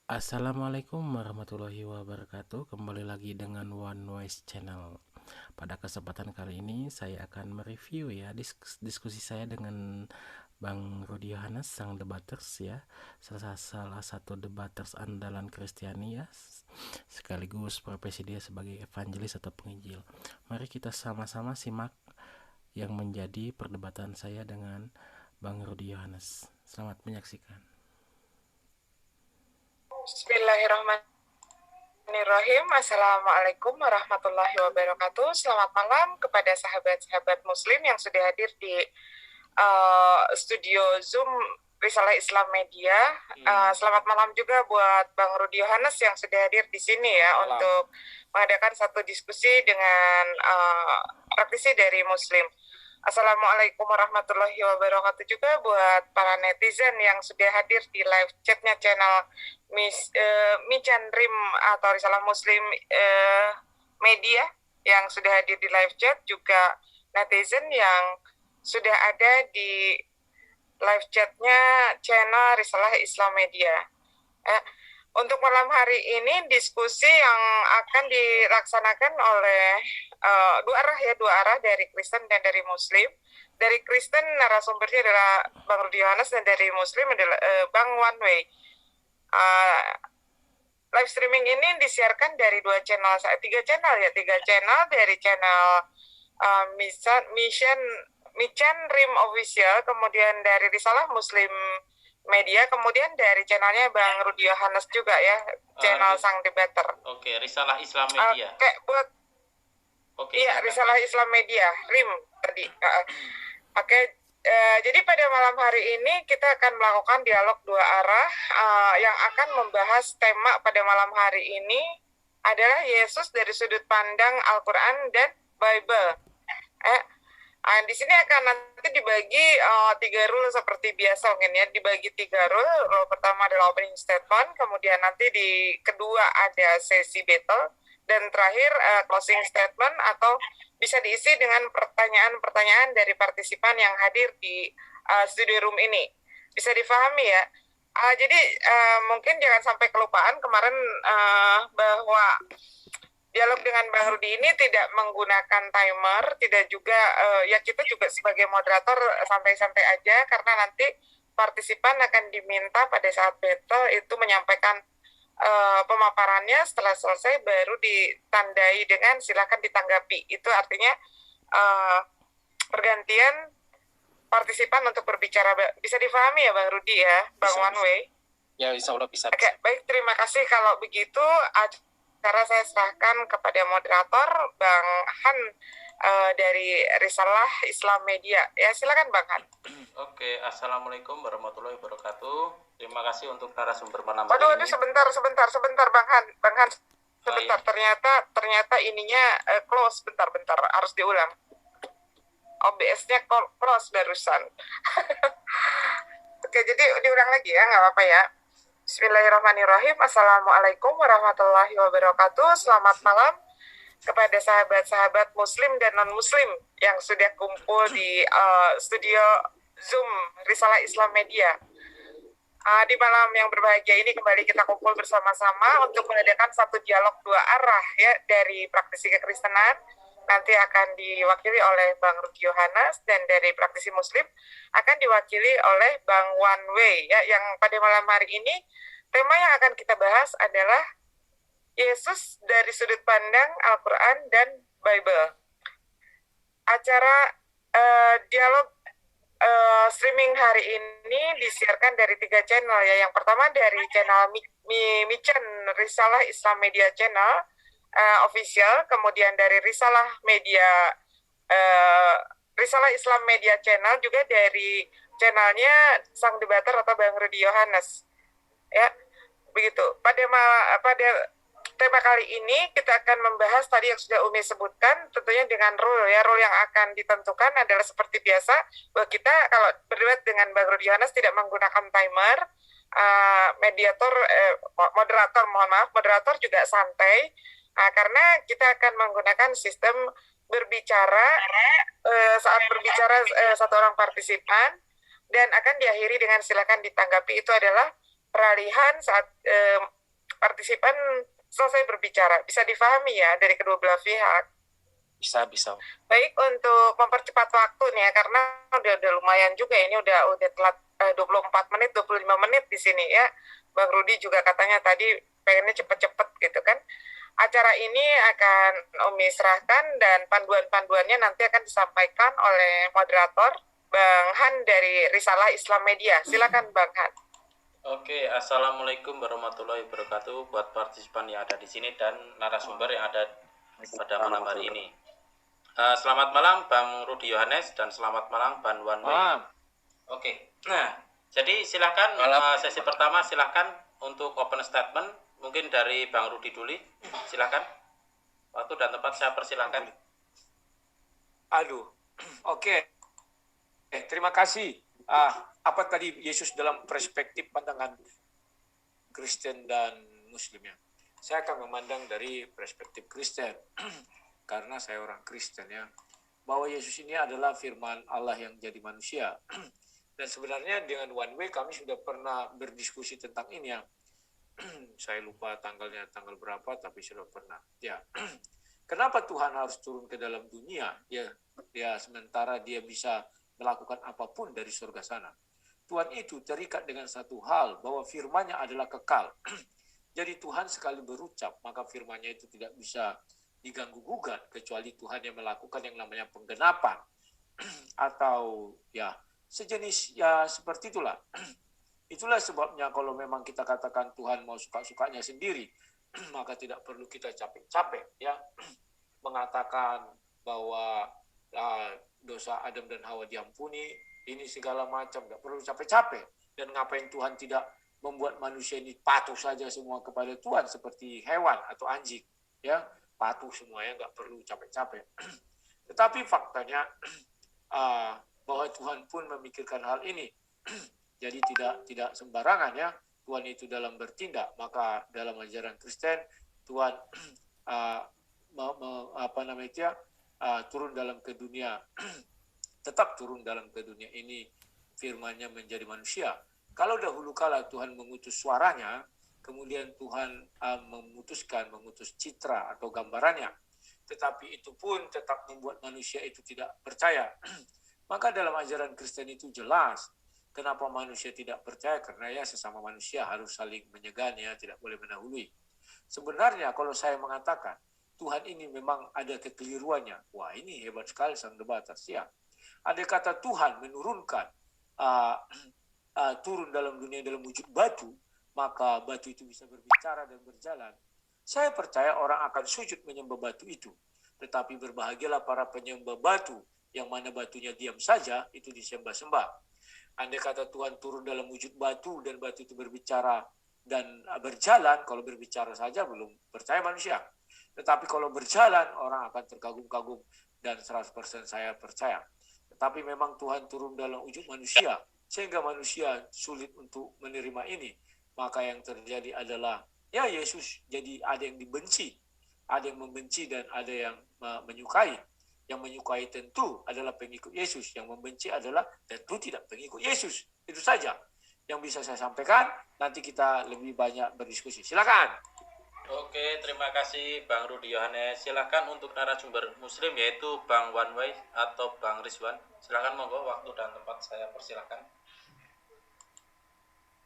Assalamualaikum warahmatullahi wabarakatuh. Kembali lagi dengan One Voice Channel. Pada kesempatan kali ini saya akan mereview ya diskusi saya dengan Bang Rudi Yohanes, sang debaters ya, salah satu debaters andalan Kristiani ya, sekaligus profesi dia sebagai evangelis atau penginjil. Mari kita sama-sama simak yang menjadi perdebatan saya dengan Bang Rudi Yohanes. Selamat menyaksikan. Bismillahirrahmanirrahim. Assalamualaikum warahmatullahi wabarakatuh. Selamat malam kepada sahabat-sahabat muslim yang sudah hadir di studio Zoom Risalah Islam Media. Selamat malam juga buat Bang Rudi Yohanes yang sudah hadir di sini ya untuk mengadakan satu diskusi dengan praktisi dari Muslim. Assalamualaikum warahmatullahi wabarakatuh juga buat para netizen yang sudah hadir di live chatnya channel Michan Rim atau Risalah Muslim Media yang sudah hadir di live chat, juga netizen yang sudah ada di live chatnya channel Risalah Islam Media. Untuk malam hari ini diskusi yang akan dilaksanakan oleh dua arah dari Kristen dan dari Muslim. Dari Kristen narasumbernya adalah Bang Rudi Yohanes dan dari Muslim adalah Bang One Way. Live streaming ini disiarkan dari tiga channel dari channel Michan Rim Official, kemudian dari Risalah Muslim Media, kemudian dari channelnya Bang Rudi Yohanes juga ya, channel Sang Debater. Oke, Risalah Islam Media. Iya, Risalah Islam Media, RIM tadi. Jadi pada malam hari ini kita akan melakukan dialog dua arah yang akan membahas tema pada malam hari ini adalah Yesus dari sudut pandang Al-Quran dan Bible. Di sini akan nanti dibagi 3 rule seperti biasa mungkin ya, dibagi 3 rule. Rule pertama adalah opening statement, kemudian nanti di kedua ada sesi battle, dan terakhir closing statement atau bisa diisi dengan pertanyaan-pertanyaan dari partisipan yang hadir di studio room ini. Bisa difahami ya? Jadi mungkin jangan sampai kelupaan kemarin bahwa dialog dengan Bang Rudi ini tidak menggunakan timer, tidak juga ya kita juga sebagai moderator santai-santai aja, karena nanti partisipan akan diminta pada saat battle itu menyampaikan pemaparannya, setelah selesai baru ditandai dengan silakan ditanggapi. Itu artinya pergantian partisipan untuk berbicara. Bisa difahami ya Bang Rudi ya, Bang One Way? Ya, insya Allah bisa. Oke, baik, terima kasih. Kalau begitu cara saya serahkan kepada moderator Bang Han dari Risalah Islam Media. Ya, silakan Bang Han. Oke, Assalamualaikum warahmatullahi wabarakatuh. Terima kasih untuk narasumber malam hari ini. Waduh, sebentar Bang Han. Sebentar, ternyata ininya close. Bentar, harus diulang. OBS-nya close barusan. Oke, jadi diulang lagi ya, nggak apa-apa ya. Bismillahirrahmanirrahim. Assalamualaikum warahmatullahi wabarakatuh. Selamat malam kepada sahabat-sahabat muslim dan non-muslim yang sudah kumpul di studio Zoom Risalah Islam Media. Di malam yang berbahagia ini kembali kita kumpul bersama-sama untuk mengadakan satu dialog dua arah ya dari praktisi kekristenan. Nanti akan diwakili oleh Bang Rudi Yohanes, dan dari praktisi Muslim akan diwakili oleh Bang One Way ya. Yang pada malam hari ini tema yang akan kita bahas adalah Yesus dari sudut pandang Al-Quran dan Bible. Acara dialog streaming hari ini disiarkan dari 3 channel ya. Yang pertama dari channel Michan Risalah Islam Media Channel official, kemudian dari Risalah Islam Media Channel, juga dari channelnya Sang Debater atau Bang Rudi Yohanes ya. Begitu. Pada tema kali ini kita akan membahas tadi yang sudah Umi sebutkan, tentunya dengan rule ya. Rule yang akan ditentukan adalah seperti biasa, bahwa kita kalau berdebat dengan Bang Rudi Yohanes tidak menggunakan timer. Moderator juga santai, karena kita akan menggunakan sistem berbicara saat berbicara satu orang partisipan, dan akan diakhiri dengan silakan ditanggapi. Itu adalah peralihan saat partisipan selesai berbicara. Bisa difahami ya dari kedua belah pihak? Bisa. Baik, untuk mempercepat waktu nih ya, karena udah lumayan juga ini udah telat 24 menit, 25 menit di sini ya. Bang Rudi juga katanya tadi pengennya cepet-cepet gitu kan. Acara ini akan Umi serahkan dan panduan-panduannya nanti akan disampaikan oleh moderator Bang Han dari Risalah Islam Media. Silakan Bang Han. Oke, assalamualaikum warahmatullahi wabarakatuh buat partisipan yang ada di sini dan narasumber yang ada pada malam hari ini. Selamat malam Bang Rudi Yohanes dan selamat malam Bang Wan Wei. Oke, nah jadi silakan sesi pertama silakan untuk open statement. Mungkin dari Bang Rudi dulu, silakan. Waktu dan tempat saya persilakan. Oke. Terima kasih. Apa tadi Yesus dalam perspektif pandangan Kristen dan Muslim ya? Saya akan memandang dari perspektif Kristen karena saya orang Kristen ya. Bahwa Yesus ini adalah firman Allah yang jadi manusia. Dan sebenarnya dengan One Way kami sudah pernah berdiskusi tentang ini ya. Saya lupa tanggal berapa tapi sudah pernah. Ya. Kenapa Tuhan harus turun ke dalam dunia? Ya sementara dia bisa melakukan apapun dari surga sana. Tuhan itu terikat dengan satu hal bahwa firman-Nya adalah kekal. Jadi Tuhan sekali berucap, maka firman-Nya itu tidak bisa diganggu gugat kecuali Tuhan yang melakukan yang namanya penggenapan atau ya sejenis ya seperti itulah. Itulah sebabnya kalau memang kita katakan Tuhan mau suka-sukanya sendiri, maka tidak perlu kita capek-capek ya mengatakan bahwa dosa Adam dan Hawa diampuni, ini segala macam, tidak perlu capek-capek. Dan ngapain Tuhan tidak membuat manusia ini patuh saja semua kepada Tuhan seperti hewan atau anjing, ya patuh semuanya, nggak perlu capek-capek. Tetapi faktanya bahwa Tuhan pun memikirkan hal ini. Jadi tidak sembarangan ya Tuhan itu dalam bertindak. Maka dalam ajaran Kristen Tuhan turun dalam ke dunia, tetap turun dalam ke dunia ini, firman-Nya menjadi manusia. Kalau dahulu kala Tuhan mengutus suaranya, kemudian Tuhan mengutus citra atau gambarannya, tetapi itu pun tetap membuat manusia itu tidak percaya. Maka dalam ajaran Kristen itu jelas kenapa manusia tidak percaya, karena ya sesama manusia harus saling menyegani ya, tidak boleh mendahului. Sebenarnya kalau saya mengatakan Tuhan ini memang ada kekeliruannya, wah ini hebat sekali sang debatas ya. Ada kata Tuhan menurunkan turun dalam dunia dalam wujud batu, maka batu itu bisa berbicara dan berjalan. Saya percaya orang akan sujud menyembah batu itu. Tetapi berbahagialah para penyembah batu yang mana batunya diam saja, itu disembah-sembah. Andai kata Tuhan turun dalam wujud batu dan batu itu berbicara dan berjalan, kalau berbicara saja belum percaya manusia. Tetapi kalau berjalan, orang akan terkagum-kagum dan 100% saya percaya. Tetapi memang Tuhan turun dalam wujud manusia, sehingga manusia sulit untuk menerima ini. Maka yang terjadi adalah, ya Yesus jadi ada yang dibenci, ada yang membenci dan ada yang menyukai. Yang menyukai tentu adalah pengikut Yesus, yang membenci adalah tentu tidak pengikut Yesus. Itu saja yang bisa saya sampaikan. Nanti kita lebih banyak berdiskusi. Silakan. Oke, terima kasih Bang Rudi Yohanes. Silakan untuk narasumber Muslim yaitu Bang Wan Wei atau Bang Rizwan. Silakan monggo, waktu dan tempat saya persilakan.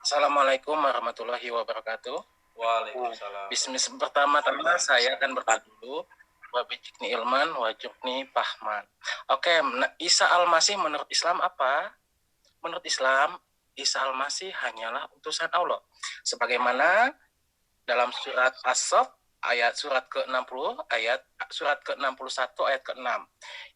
Assalamualaikum warahmatullahi wabarakatuh. Waalaikumsalam. Bismillah. Pertama-tama saya akan bertanya dulu. Wabijikni ilman, wajukni pahman. Oke, Isa Al-Masih menurut Islam apa? Menurut Islam, Isa Al-Masih hanyalah utusan Allah. Sebagaimana dalam surat As-Saff ayat surat ke-60 surat ke-61 ayat ke-6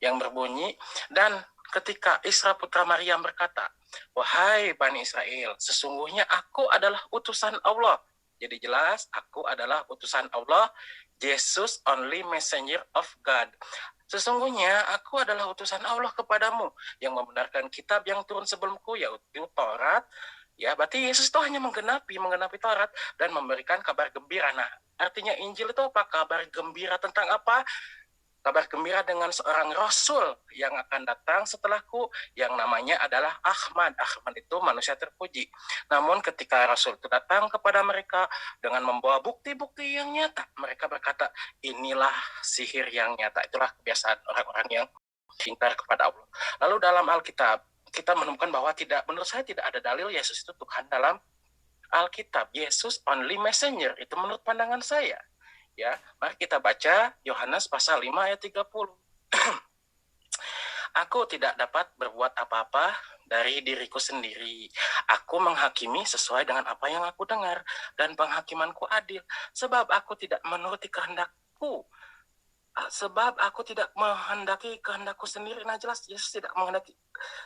yang berbunyi, dan ketika Isra putra Maryam berkata, wahai Bani Israel, sesungguhnya aku adalah utusan Allah. Jadi jelas aku adalah utusan Allah, Jesus only messenger of God. Sesungguhnya aku adalah utusan Allah kepadamu yang membenarkan kitab yang turun sebelumku, yaitu Taurat. Ya, berarti Yesus itu hanya menggenapi Taurat dan memberikan kabar gembira. Nah, artinya Injil itu apa? Kabar gembira tentang apa? kabar gembira dengan seorang rasul yang akan datang setelahku yang namanya adalah Ahmad. Ahmad itu manusia terpuji. Namun ketika rasul itu datang kepada mereka dengan membawa bukti-bukti yang nyata, mereka berkata, inilah sihir yang nyata. Itulah kebiasaan orang-orang yang ingkar kepada Allah. Lalu dalam Alkitab kita menemukan bahwa menurut saya tidak ada dalil Yesus itu Tuhan dalam Alkitab. Yesus only messenger, itu menurut pandangan saya. Ya, mari kita baca Yohanes pasal 5 ayat 30. Aku tidak dapat berbuat apa-apa dari diriku sendiri. Aku menghakimi sesuai dengan apa yang aku dengar, dan penghakimanku adil, sebab aku tidak menuruti kehendakku. Sebab aku tidak menghendaki kehendakku sendiri. Nah jelas Yesus tidak menghendaki.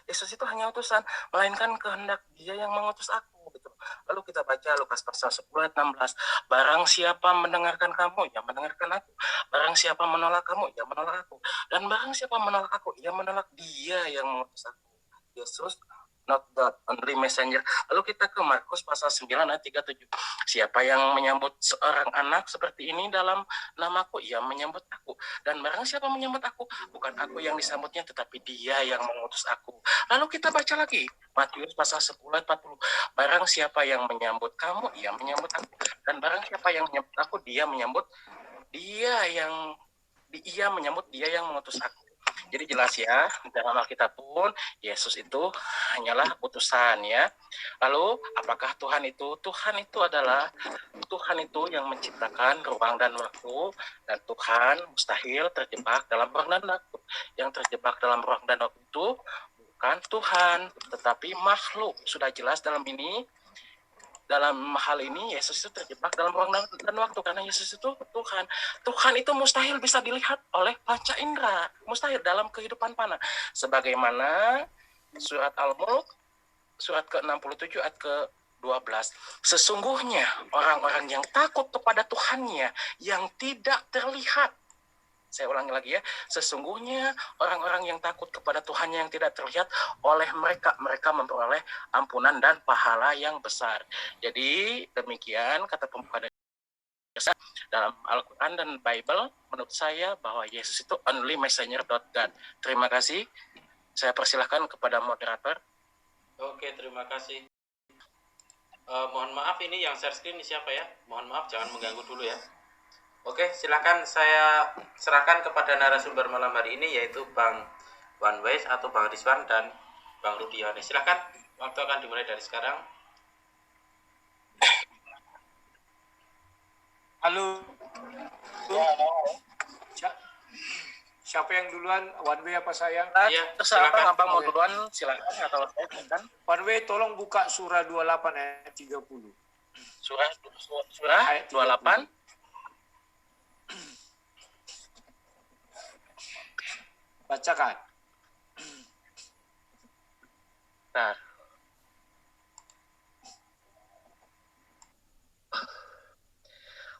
Yesus itu hanya utusan, melainkan kehendak Dia yang mengutus aku. Gitu. Lalu kita baca Lukas pasal 10 ayat 16. Barang siapa mendengarkan kamu, ya mendengarkan aku. Barang siapa menolak kamu, ya menolak aku. Dan barang siapa menolak aku, ya menolak Dia yang mengutus aku. Yesus not the only messenger. Lalu kita ke Markus pasal 9 ayat 37. Siapa yang menyambut seorang anak seperti ini dalam namaku, ia menyambut aku. Dan barang siapa menyambut aku, bukan aku yang disambutnya, tetapi Dia yang mengutus aku. Lalu kita baca lagi Matius pasal 10 ayat 40. Barang siapa yang menyambut kamu, ia menyambut aku. Dan barang siapa yang menyambut aku, ia menyambut Dia yang mengutus aku. Jadi jelas ya, dalam Alkitab pun Yesus itu hanyalah utusan ya. Lalu apakah Tuhan itu? Tuhan itu adalah Tuhan itu yang menciptakan ruang dan waktu, dan Tuhan mustahil terjebak dalam ruang dan waktu. Yang terjebak dalam ruang dan waktu itu bukan Tuhan, tetapi makhluk. Sudah jelas dalam hal ini Yesus itu terjebak dalam ruang dan waktu, karena Yesus itu Tuhan. Tuhan itu mustahil bisa dilihat oleh panca indera, mustahil dalam kehidupan fana. Sebagaimana surat Al-Mulk surat ke-67 ayat ke-12. Sesungguhnya orang-orang yang takut kepada Tuhannya yang tidak terlihat. Saya ulangi lagi ya, sesungguhnya orang-orang yang takut kepada Tuhan yang tidak terlihat, oleh mereka memperoleh ampunan dan pahala yang besar. Jadi demikian kata pembuka dalam Al-Quran dan Bible. Menurut saya bahwa Yesus itu only messenger God. Terima kasih. Saya persilahkan kepada moderator. Oke, terima kasih. Mohon maaf, ini yang share screen siapa ya? Mohon maaf, jangan mengganggu dulu ya. Oke, silakan saya serahkan kepada narasumber malam hari ini, yaitu Bang One Ways atau Bang Rizwan dan Bang Rudi Yohanes. Silakan, waktu akan dimulai dari sekarang. Halo. Siapa yang duluan? One Way apa saya? Iya, terserah Abang mau duluan, silakan atau saya silakan. One Way, tolong buka surah 28 ayat 30. Surah ayat 28. Bacakan. Nah.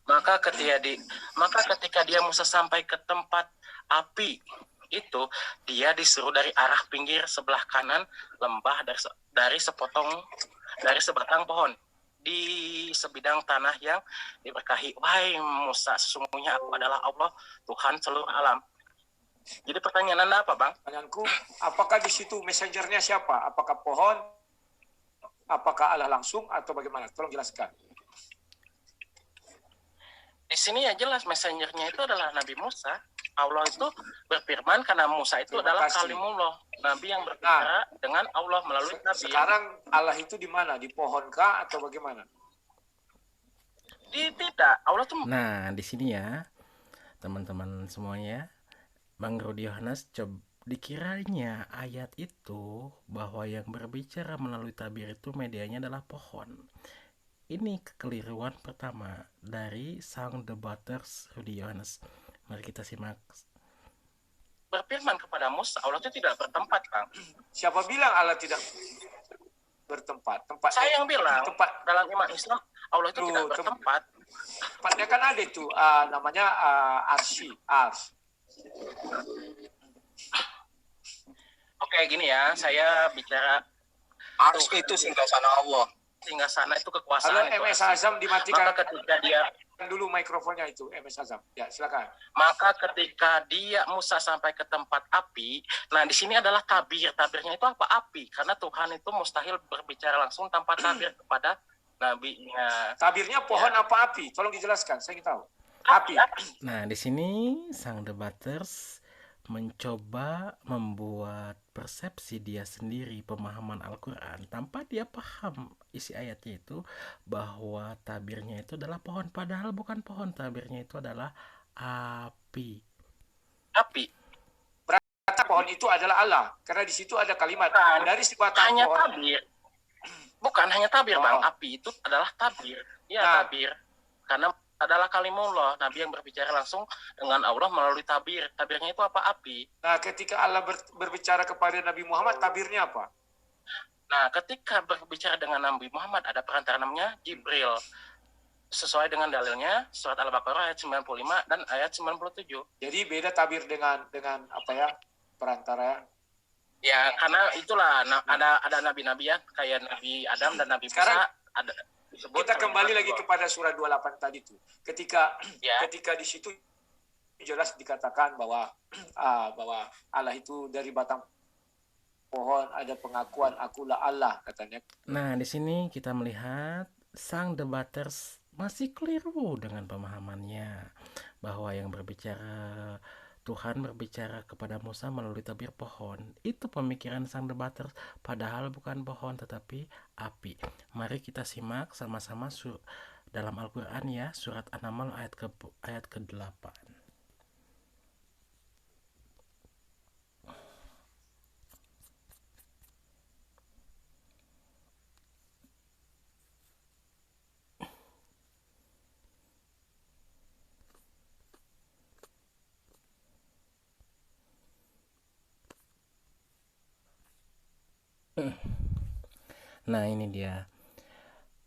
Maka ketika dia Musa sampai ke tempat api itu, dia disuruh dari arah pinggir sebelah kanan lembah dari sebatang pohon di sebidang tanah yang diberkahi. Wahai Musa, sesungguhnya aku adalah Allah, Tuhan seluruh alam. Jadi pertanyaan Anda apa, Bang? Pertanyaanku, apakah di situ messengernya siapa? Apakah pohon? Apakah Allah langsung atau bagaimana? Tolong jelaskan. Di sini ya jelas messengernya itu adalah Nabi Musa. Allah itu berfirman karena Musa itu adalah kalimullah, Nabi yang berbicara dengan Allah melalui Nabi. Sekarang Allah itu di mana? Di pohon kah atau bagaimana? Tidak, Allah tuh. Nah, di sini ya, teman-teman semuanya, Bang Rudi Yohanes, dikiranya ayat itu bahwa yang berbicara melalui tabir itu medianya adalah pohon. Ini kekeliruan pertama dari sang debaters Rudi Yohanes. Mari kita simak. Berfirman kepada Musa, Allah itu tidak bertempat, Bang. Siapa bilang Allah tidak bertempat? Saya yang bilang, dalam iman Islam, Allah itu tidak bertempat. Tempatnya kan ada itu, namanya ars. Oke, gini ya, saya bicara ars itu singgasana Allah. Singgasana itu kekuasaan. Kalau MS Azam dimatikan. Maka ketika dia dulu mikrofonnya itu, MS Azam. Ya, silakan. Maka ketika Musa sampai ke tempat api, nah di sini adalah tabir. Tabirnya itu apa? Api. Karena Tuhan itu mustahil berbicara langsung tanpa tabir kepada nabinya. Tabirnya pohon apa api? Tolong dijelaskan, saya ingin tahu. Api. Nah, di sini sang debaters mencoba membuat persepsi dia sendiri pemahaman Al-Quran tanpa dia paham isi ayatnya itu, bahwa tabirnya itu adalah pohon, padahal bukan pohon, tabirnya itu adalah api. Api. Berarti pohon itu adalah Allah, karena di situ ada kalimat Bukan. dari sebatang Hanya pohon. tabir. Bukan hanya tabir, Bang. Api itu adalah tabir. Ya, Nah. tabir. Karena adalah kalimullah, Nabi yang berbicara langsung dengan Allah melalui tabir. Tabirnya itu apa? Api. Nah, ketika Allah berbicara kepada Nabi Muhammad, tabirnya apa? Nah, ketika berbicara dengan Nabi Muhammad, ada perantara namanya Jibril. Sesuai dengan dalilnya, surat Al-Baqarah ayat 95 dan ayat 97. Jadi beda tabir dengan apa ya, perantara. Ya, karena itulah ada nabi-nabi ya, kayak Nabi Adam dan Nabi Musa. Sekarang ada disebut kita kembali lagi Allah. kepada surat 28 tadi tuh. Ketika Ya. di situ jelas dikatakan bahwa bahwa Allah itu dari batang pohon, ada pengakuan akulah Allah katanya. Nah, di sini kita melihat sang debaters masih keliru dengan pemahamannya, bahwa yang berbicara Tuhan berbicara kepada Musa melalui tabir pohon. Itu pemikiran sang debaters, padahal bukan pohon tetapi api. Mari kita simak sama-sama dalam Al-Quran ya, surat An-Naml ayat ke-8. Nah, ini dia.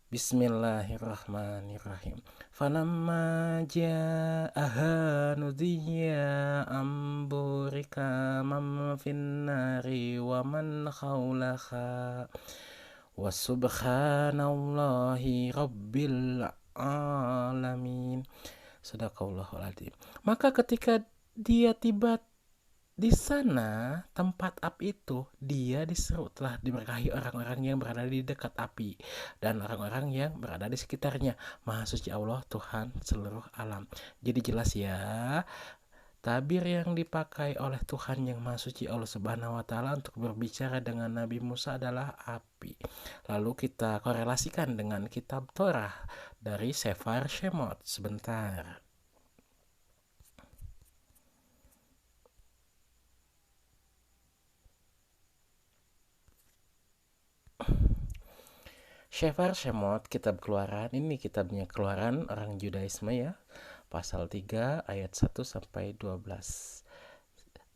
Bismillahirrahmanirrahim. Falamma ja'aha nudiya amburika man finnari wa man khawlaha wa subhanallahi rabbil alamin. Sadaqallahul adzim. Maka ketika dia tiba di sana tempat api itu, dia diseru, telah diberkahi orang-orang yang berada di dekat api dan orang-orang yang berada di sekitarnya. Maha suci Allah, Tuhan seluruh alam. Jadi jelas ya, tabir yang dipakai oleh Tuhan yang Maha Suci Allah Subhanahu wa Ta'ala untuk berbicara dengan Nabi Musa adalah api. Lalu kita korelasikan dengan kitab Torah dari Sefer Shemot. Sebentar. Sefer Shemot, kitab Keluaran, ini kitabnya Keluaran orang Judaisme ya, pasal 3 ayat 1 sampai 12.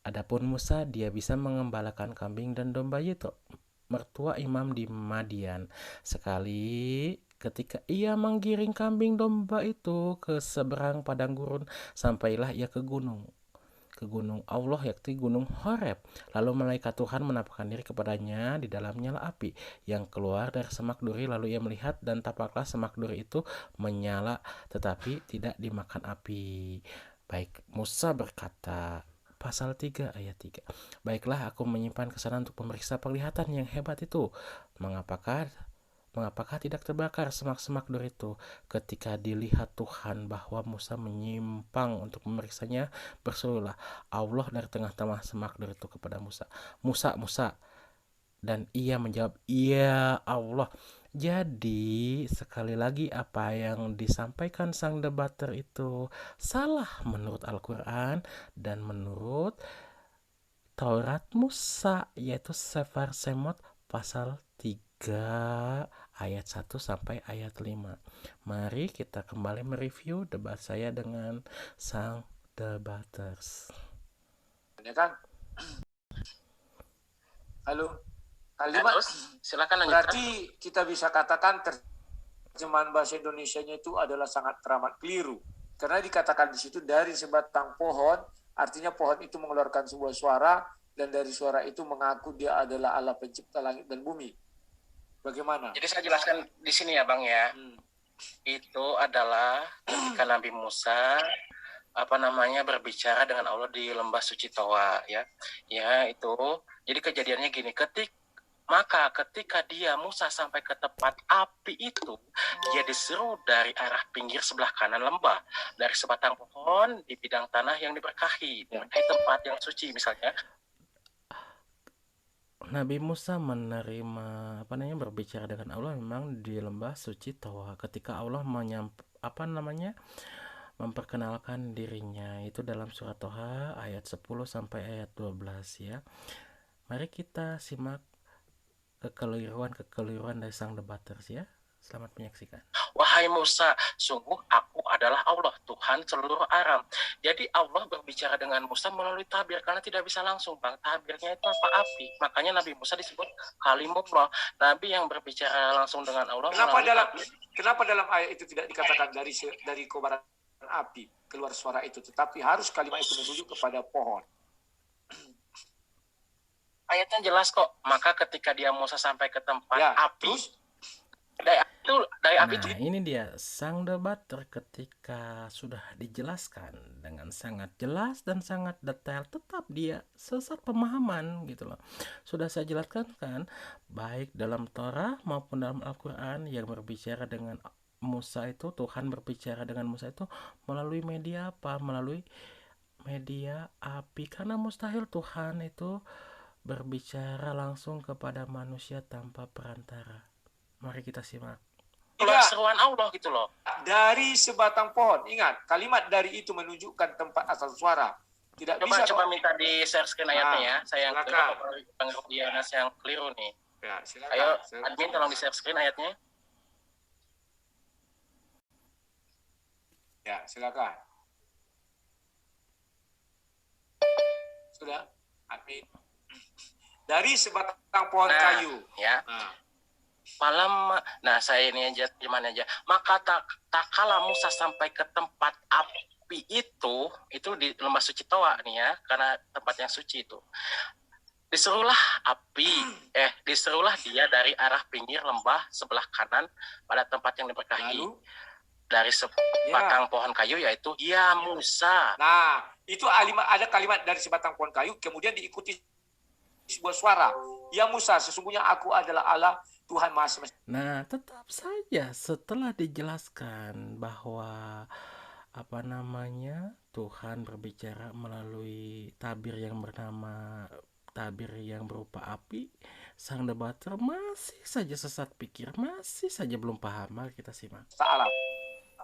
Adapun Musa, dia bisa mengembalakan kambing dan domba Yetro, mertua imam di Madian. Sekali ketika ia menggiring kambing domba itu ke seberang padang gurun, sampailah ia ke gunung Allah, yakni gunung Horeb. Lalu malaikat Tuhan menampakkan diri kepadanya, di dalamnya lah api yang keluar dari semak duri. Lalu ia melihat, dan tampaklah semak duri itu menyala tetapi tidak dimakan api. Baik, Musa berkata, pasal 3 ayat 3, baiklah, aku menyimpan kesana untuk memeriksa penglihatan yang hebat itu. Mengapakah tidak terbakar semak-semak duri itu? Ketika dilihat Tuhan bahwa Musa menyimpang untuk memeriksanya, berserulah Allah dari tengah-tengah semak duri itu kepada Musa, Musa, Musa. Dan ia menjawab, iya Allah. Jadi sekali lagi apa yang disampaikan sang debater itu salah menurut Al-Quran dan menurut Taurat Musa, yaitu Sefer Shemot pasal 3 ayat 1 sampai ayat 5. Mari kita kembali mereview debat saya dengan sang debaters. Ya kan? Halo. Halo, silakan lanjutkan. Berarti kita bisa katakan terjemahan bahasa Indonesianya itu adalah sangat teramat keliru. Karena dikatakan di situ dari sebatang pohon, artinya pohon itu mengeluarkan sebuah suara, dan dari suara itu mengaku dia adalah Allah pencipta langit dan bumi. Bagaimana? Jadi saya jelaskan di sini ya, Bang ya. Itu adalah ketika Nabi Musa berbicara dengan Allah di lembah suci Toa, ya. Ya, itu. Jadi kejadiannya gini, ketika Musa sampai ke tempat api itu, dia diseru dari arah pinggir sebelah kanan lembah, dari sebatang pohon di bidang tanah yang diberkahi tempat yang suci misalnya. Nabi Musa menerima berbicara dengan Allah memang di lembah suci Toa ketika Allah memperkenalkan dirinya, itu dalam surat Toha ayat 10 sampai ayat 12 ya. Mari kita simak kekeliruan dari sang debaters ya. Selamat menyaksikan. Wahai Musa, sungguh aku adalah Allah, Tuhan seluruh alam. Jadi Allah berbicara dengan Musa melalui tabir, karena tidak bisa langsung, Bang. Tabirnya itu apa? Api. Makanya Nabi Musa disebut kalimullah, Nabi yang berbicara langsung dengan Allah. Kenapa dalam ayat itu tidak dikatakan dari kobaran api keluar suara itu, tetapi harus kalimat itu merujuk kepada pohon? Ayatnya jelas kok. Maka ketika Musa sampai ke tempat api, ini dia sang debater ketika sudah dijelaskan dengan sangat jelas dan sangat detail, tetap dia sesat pemahaman gitu loh. Sudah saya jelaskan kan, baik dalam Torah maupun dalam Al-Quran, yang berbicara dengan Musa itu, Tuhan berbicara dengan Musa itu melalui media apa? Melalui media api, karena mustahil Tuhan itu berbicara langsung kepada manusia tanpa perantara. Mari kita simak. Seruan Allah gitu loh. Dari sebatang pohon. Ingat, kalimat dari itu menunjukkan tempat asal suara. Tidak bisa. Coba minta di share screen ayatnya ya. Saya yang keliru nih. Ya, silakan. Ayo, admin tolong di share screen ayatnya. Ya, silakan. Sudah, admin. Dari sebatang pohon kayu. Ya. Saya ini aja, gimana aja. Maka tak kala Musa sampai ke tempat api itu di lembah suci Toa nih ya, karena tempat yang suci itu. Diserulah dia dari arah pinggir lembah sebelah kanan pada tempat yang diberkahi. Dari sebatang pohon kayu, yaitu ya Musa. Nah, itu ada kalimat dari sebatang pohon kayu, kemudian diikuti sebuah suara. Ya Musa, sesungguhnya aku adalah Allah, Tuhan Maha Semesta. Nah, tetap saja setelah dijelaskan bahwa Tuhan berbicara melalui tabir yang berupa api, sang debater masih saja sesat pikir, masih saja belum paham. Mari kita simak.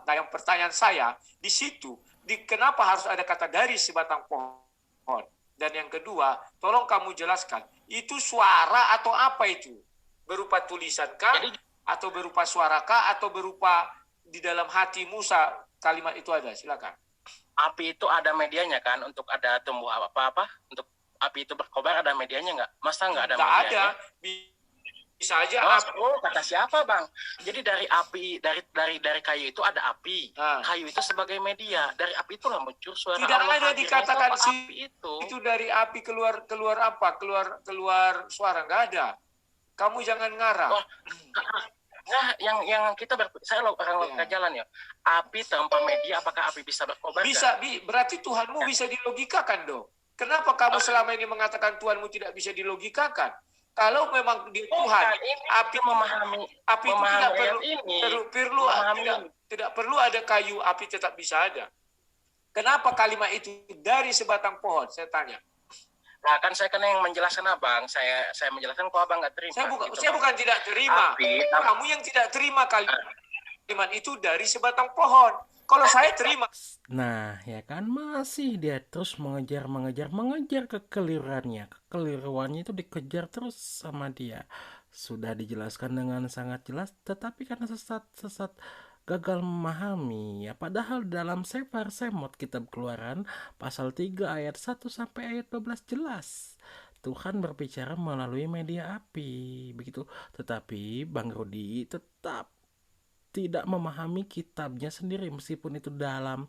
Nah, yang pertanyaan saya di situ, kenapa harus ada kata dari sebatang pohon? Dan yang kedua, tolong kamu jelaskan, itu suara atau apa itu? Berupa tulisan kah? Atau berupa suara kah? Atau berupa di dalam hati Musa kalimat itu ada? Silakan. Api itu ada medianya kan? Untuk ada tumbuh apa-apa? Untuk api itu berkobar ada medianya nggak? Masa nggak ada medianya? Nggak ada. Bisa aja. Kata siapa Bang? Jadi dari api, dari kayu itu ada api. Kayu itu sebagai media. Dari api itulah muncul suara. Tidak ada dikatakan api itu dari api keluar apa? Keluar suara, nggak ada. Kamu jangan ngarang. Nah, yang saya orang jalan ya. Api tanpa media, apakah api bisa berkobar? Bisa, berarti Tuhanmu bisa dilogikakan dong. Kenapa kamu selama ini mengatakan Tuhanmu tidak bisa dilogikakan? Kalau memang di Tuhan, api itu tidak perlu ada kayu, api tetap bisa ada. Kenapa kalimat itu dari sebatang pohon? Saya tanya. Nah, kan saya yang menjelaskan Abang. Saya menjelaskan kok Abang nggak terima. Saya bukan tidak terima. Kamu yang tidak terima kalimat itu dari sebatang pohon. Kalau saya terima. Nah, ya kan, masih dia terus mengejar kekeliruannya. Kekeliruannya itu dikejar terus sama dia. Sudah dijelaskan dengan sangat jelas, tetapi karena sesat gagal memahami ya. Padahal dalam Sefer Semot kitab Keluaran pasal 3 ayat 1 sampai ayat 12 jelas Tuhan berbicara melalui media api begitu. Tetapi Bang Rudi tetap tidak memahami kitabnya sendiri, meskipun itu dalam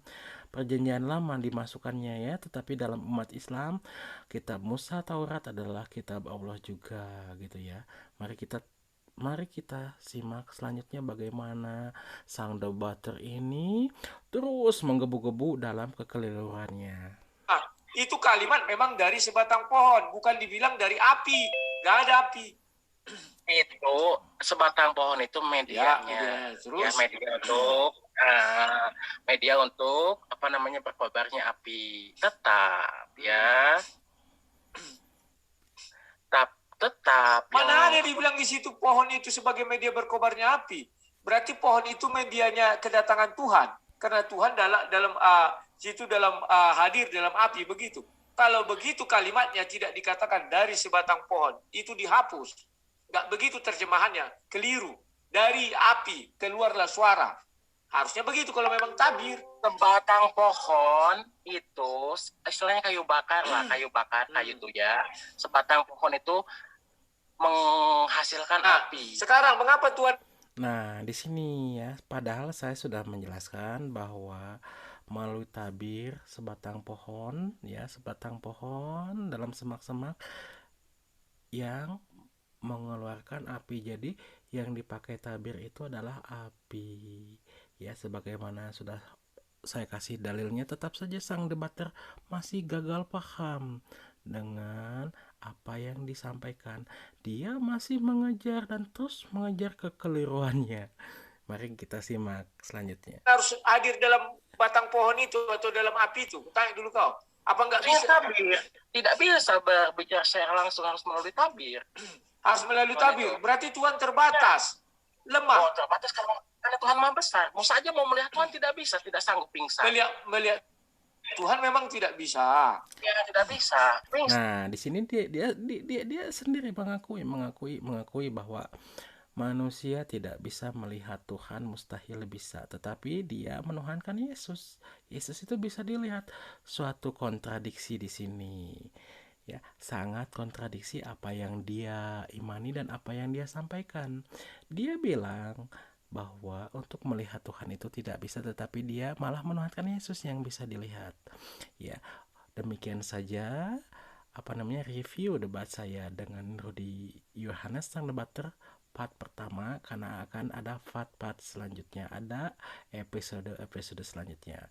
perjanjian lama dimasukkannya ya, tetapi dalam umat Islam kitab Musa Taurat adalah kitab Allah juga gitu ya. Mari kita mari kita simak selanjutnya bagaimana sang debater ini terus menggebu-gebu dalam kekeliruannya. Itu kalimat memang dari sebatang pohon, bukan dibilang dari api. Nggak ada api. Itu sebatang pohon itu medianya. Terus? Media untuk apa namanya berkobarnya api. Tetap ya. Tetap. Mana ada dibilang di situ pohon itu sebagai media berkobarnya api? Berarti pohon itu medianya kedatangan Tuhan. Karena Tuhan dalam hadir dalam api begitu. Kalau begitu kalimatnya tidak dikatakan dari sebatang pohon, itu dihapus. Nggak begitu terjemahannya, keliru. Dari api keluarlah suara. Harusnya begitu kalau memang tabir. Sebatang pohon itu istilahnya kayu bakar lah, kayu itu ya. Sebatang pohon itu menghasilkan api. Sekarang mengapa Tuhan? Nah, di sini ya, padahal saya sudah menjelaskan bahwa melalui tabir sebatang pohon dalam semak-semak yang mengeluarkan api. Jadi yang dipakai tabir itu adalah api. Ya, sebagaimana sudah saya kasih dalilnya, tetap saja sang debater masih gagal paham dengan apa yang disampaikan. Dia masih mengejar dan terus mengejar kekeliruannya. Mari kita simak selanjutnya. Harus hadir dalam batang pohon itu atau dalam api itu? Tanya dulu kau. Apa nggak bisa? Tabir. Tidak bisa berbicara secara langsung, harus melalui tabir. Harus melalui tabir. Berarti Tuhan terbatas. Lemah. Terbatas karena Tuhan Maha Besar. Mau saja mau melihat Tuhan tidak bisa, tidak sanggup pingsan. Melihat Tuhan memang tidak bisa. Ya, tidak bisa. Nah, di sini dia sendiri mengakui bahwa manusia tidak bisa melihat Tuhan, mustahil bisa, tetapi dia menuhankan Yesus. Yesus itu bisa dilihat. Suatu kontradiksi di sini. Ya, sangat kontradiksi apa yang dia imani dan apa yang dia sampaikan. Dia bilang bahwa untuk melihat Tuhan itu tidak bisa, tetapi dia malah menuhankan Yesus yang bisa dilihat. Ya, demikian saja review debat saya dengan Rudy Yohanes sang debater part pertama, karena akan ada part selanjutnya, ada episode selanjutnya.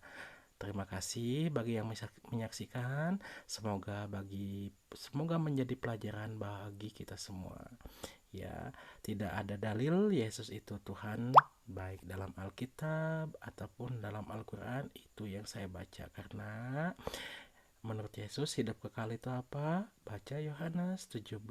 Terima kasih bagi yang menyaksikan. Semoga menjadi pelajaran bagi kita semua. Ya, tidak ada dalil Yesus itu Tuhan baik dalam Alkitab ataupun dalam Al-Quran. Itu yang saya baca, karena menurut Yesus hidup kekal itu apa? Baca Yohanes 17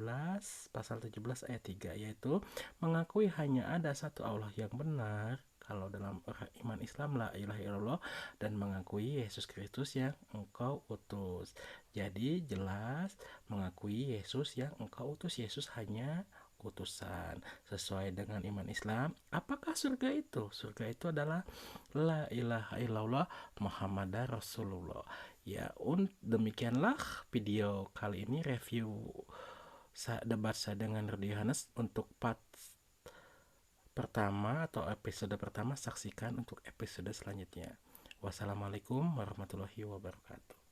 pasal 17 ayat 3, yaitu mengakui hanya ada satu Allah yang benar. Kalau dalam iman Islam la ilaha illallah, dan mengakui Yesus Kristus yang engkau utus. Jadi jelas mengakui Yesus yang engkau utus. Yesus hanya utusan sesuai dengan iman Islam. Apakah surga itu? Surga itu adalah la ilaha illallah Muhammadar Rasulullah. Ya, demikianlah video kali ini, review debat saya dengan Rudy Yohanes untuk part pertama atau episode pertama. Saksikan untuk episode selanjutnya. Wassalamualaikum warahmatullahi wabarakatuh.